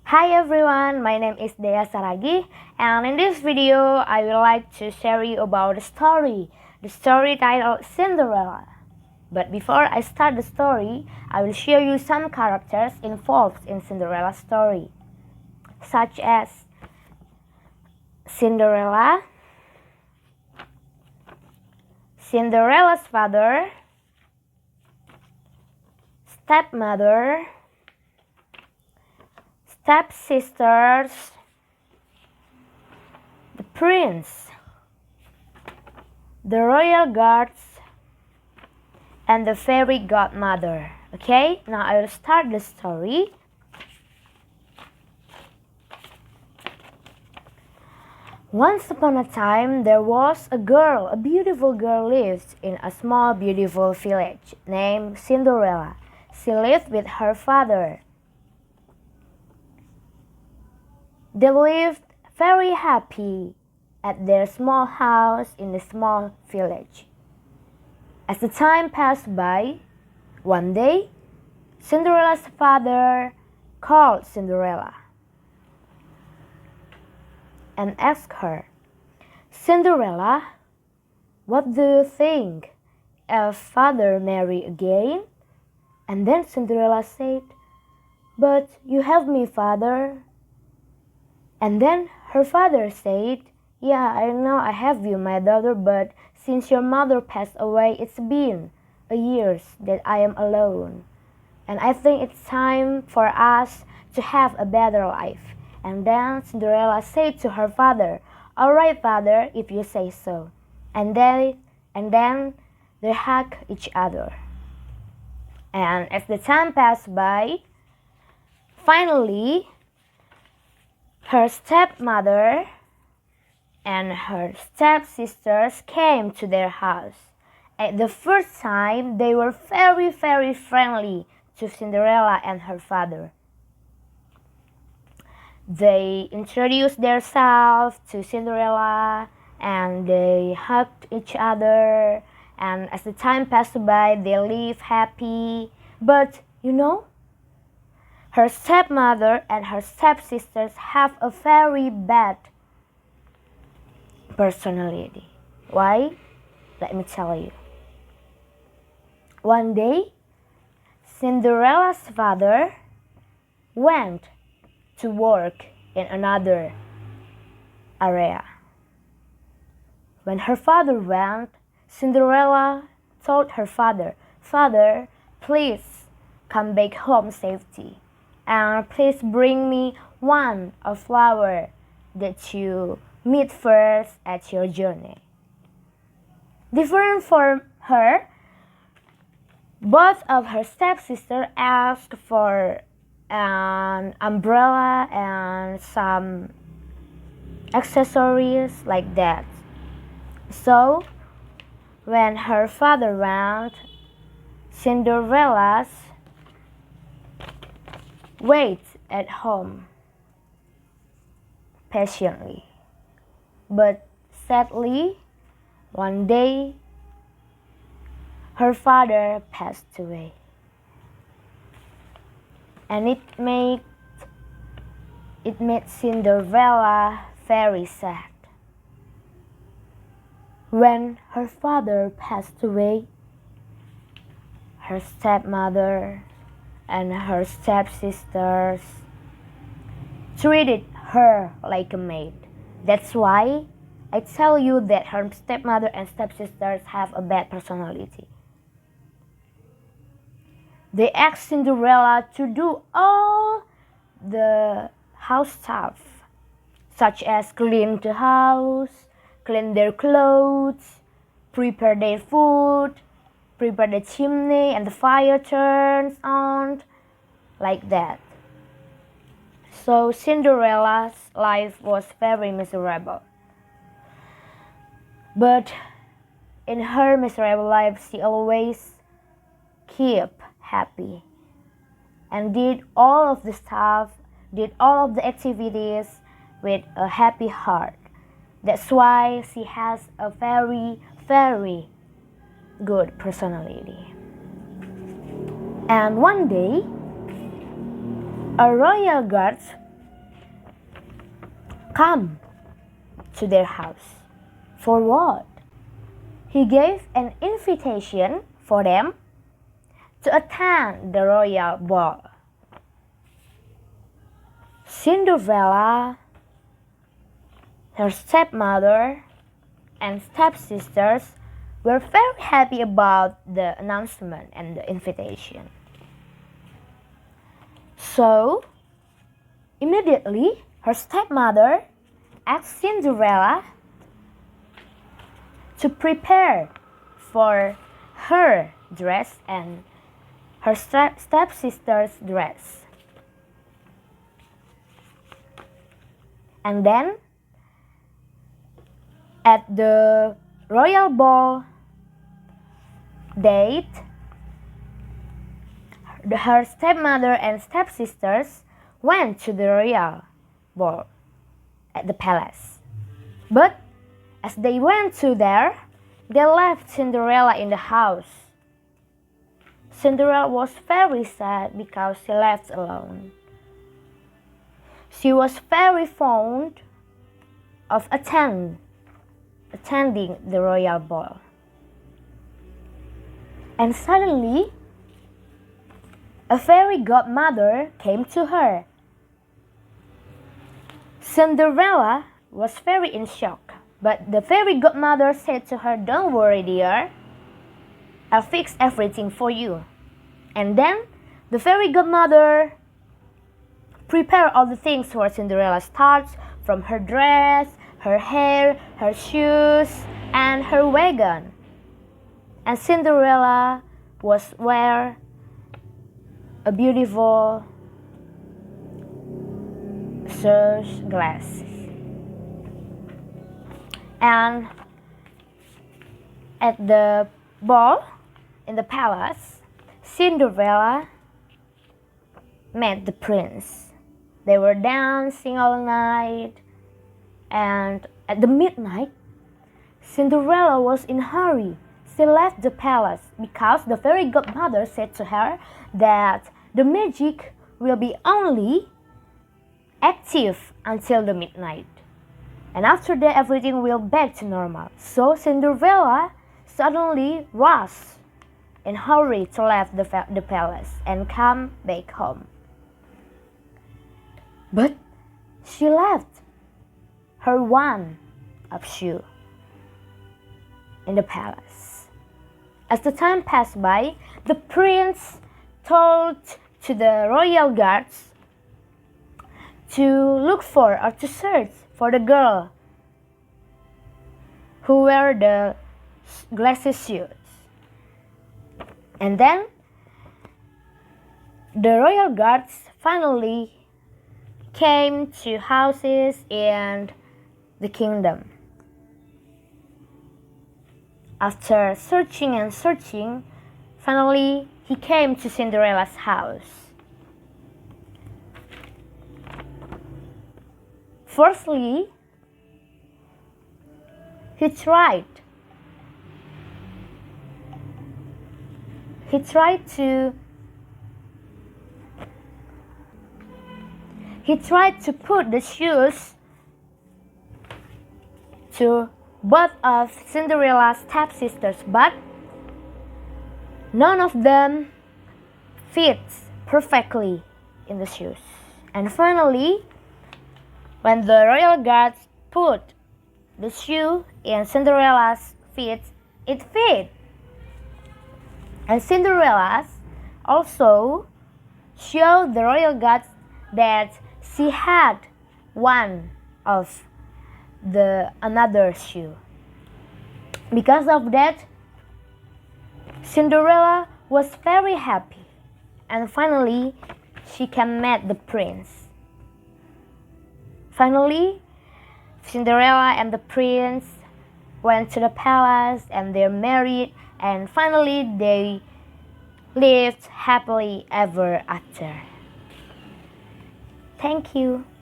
Hi everyone, my name is Dhea Saragih, and in this video I would like to share you about the story titled Cinderella. But before I start the story, I will show you some characters involved in Cinderella's story, such as Cinderella, Cinderella's father, stepmother, stepsisters, the prince, the royal guards, and the fairy godmother. Okay, now I will start the story. Once upon a time, there was a beautiful girl lived in a small beautiful village named Cinderella. She lived with her father. They lived very happy at their small house in the small village. As the time passed by, one day, Cinderella's father called Cinderella and asked her, "Cinderella, what do you think if father marry again?" And then Cinderella said, "But you have me, father." And then her father said, "Yeah, I know I have you, my daughter, but since your mother passed away, it's been a years that I am alone. And I think it's time for us to have a better life." And then Cinderella said to her father, "All right, father, if you say so." And then they hugged each other. And as the time passed by, finally, her stepmother and her stepsisters came to their house. At the first time, they were very, very friendly to Cinderella and her father. They introduced themselves to Cinderella and they hugged each other. And as the time passed by, they lived happy. But her stepmother and her stepsisters have a very bad personality. Why? Let me tell you. One day, Cinderella's father went to work in another area. When her father went, Cinderella told her father, "Father, please come back home safely. And please bring me one of flower that you meet first at your journey." Different from her, both of her stepsisters asked for an umbrella and some accessories like that. So, when her father went, Cinderella's wait at home patiently. But sadly, one day, her father passed away. And it made Cinderella very sad. When her father passed away, her stepmother and her stepsisters treated her like a maid. That's why I tell you that her stepmother and stepsisters have a bad personality. They asked Cinderella to do all the house stuff, such as clean the house, clean their clothes, prepare their food, prepare the chimney and the fire turns on, like that. So Cinderella's life was very miserable. But in her miserable life, she always kept happy and did all of the stuff, did all of the activities with a happy heart. That's why she has a very, very good personality. And one day, a royal guard come to their house. For what? He gave an invitation for them to attend the royal ball. Cinderella, her stepmother, and stepsisters were very happy about the announcement and the invitation. So, immediately, her stepmother asked Cinderella to prepare for her dress and her stepsister's dress. And then, at the royal ball date, her stepmother and stepsisters went to the royal ball at the palace. But as they went to there, they left Cinderella in the house. Cinderella was very sad because she left alone. She was very fond of attending the royal ball. And suddenly, a fairy godmother came to her. Cinderella was very in shock, but the fairy godmother said to her, "Don't worry, dear. I'll fix everything for you." And then the fairy godmother prepared all the things for Cinderella, starts from her dress, her hair, her shoes, and her wagon. And Cinderella was wear a beautiful glasses. And at the ball in the palace, Cinderella met the prince. They were dancing all night, and at the midnight, Cinderella was in a hurry. She left the palace because the fairy godmother said to her that the magic will be only active until the midnight. And after that, everything will back to normal. So Cinderella suddenly rushed in a hurry to leave the palace and come back home. But she left her one of shoe in the palace. As the time passed by, the prince told to the royal guards to look for or to search for the girl who wear the glasses shoes. And then the royal guards finally came to houses in the kingdom. After searching and searching, finally he came to Cinderella's house. Firstly, he tried to put the shoes to both of Cinderella's stepsisters, but none of them fits perfectly in the shoes. And finally, when the royal guards put the shoe in Cinderella's feet, it fit. And Cinderella also showed the royal guards that she had one of the another shoe. Because of that, Cinderella was very happy, and finally she can meet the prince. Finally, Cinderella and the prince went to the palace and they're married, and finally they lived happily ever after. Thank you.